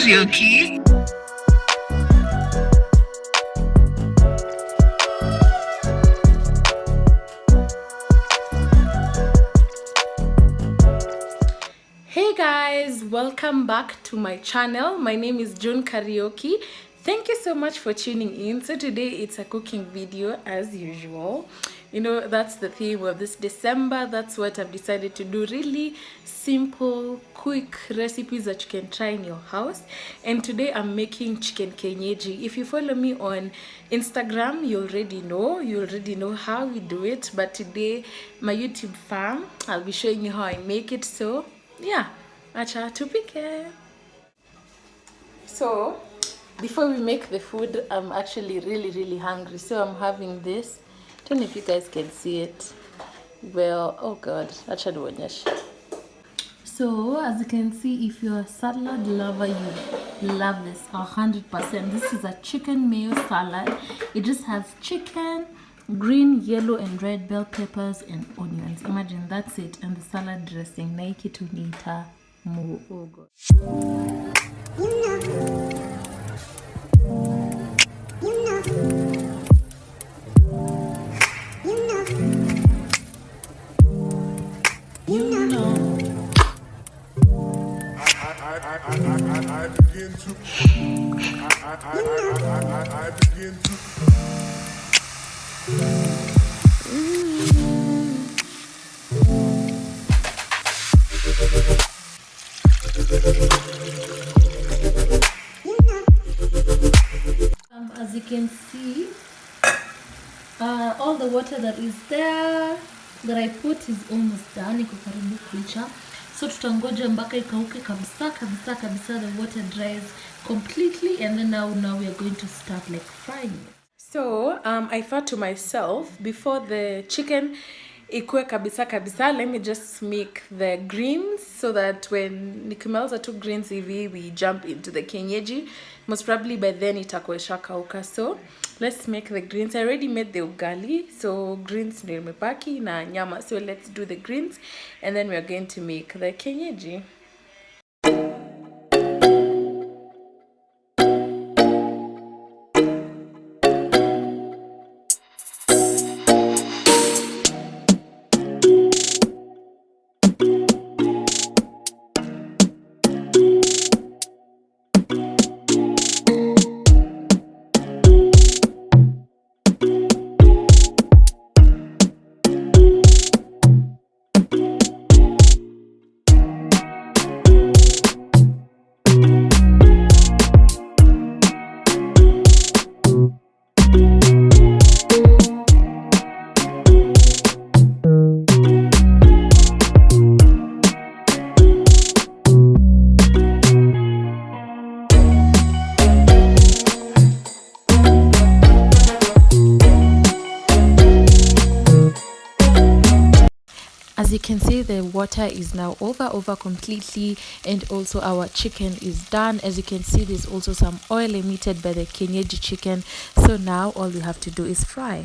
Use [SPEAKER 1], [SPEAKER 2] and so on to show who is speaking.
[SPEAKER 1] karaoke.
[SPEAKER 2] Hey guys, welcome back to my channel. My name is June Karaoke. Thank you so much for tuning in. So today it's a cooking video as usual. You know, that's the theme of this December. That's what I've decided to do. Really simple, quick recipes that you can try in your house. And today I'm making chicken kienyeji. If you follow me on Instagram, you already know how we do it. But today, my YouTube fam, I'll be showing you how I make it. So yeah, acha tupike. So before we make the food, I'm actually really hungry, so I'm having this. Don't know if you guys can see it well. Oh god, acha duonyeshe. So as you can see, if you're a salad lover, you love this 100%. This is a chicken mayo salad. It just has chicken, green, yellow and red bell peppers and onions. Imagine, that's it. And the salad dressing naiki tunita mo. Oh god.
[SPEAKER 3] I begin to
[SPEAKER 2] As you can see, all the water that is there that I put is almost done. Iko karibu kuisha. So tutangoja mpaka ikauke kabisa. The water dries completely, and then now we are going to start like frying it. So I thought to myself, before the chicken ikue kabisa, let me just make the greens so that when nikimaliza two greens hivi, we jump into the kienyeji. Most probably by then itakuwa ishakauka. So let's make the greens. I already made the ugali, so greens ndio imebaki na nyama. So let's do the greens and then we are going to make the kienyeji. As you can see, the water is now over completely, and also our chicken is done. As you can see, there's also some oil emitted by the kienyeji chicken. So now all we have to do is fry.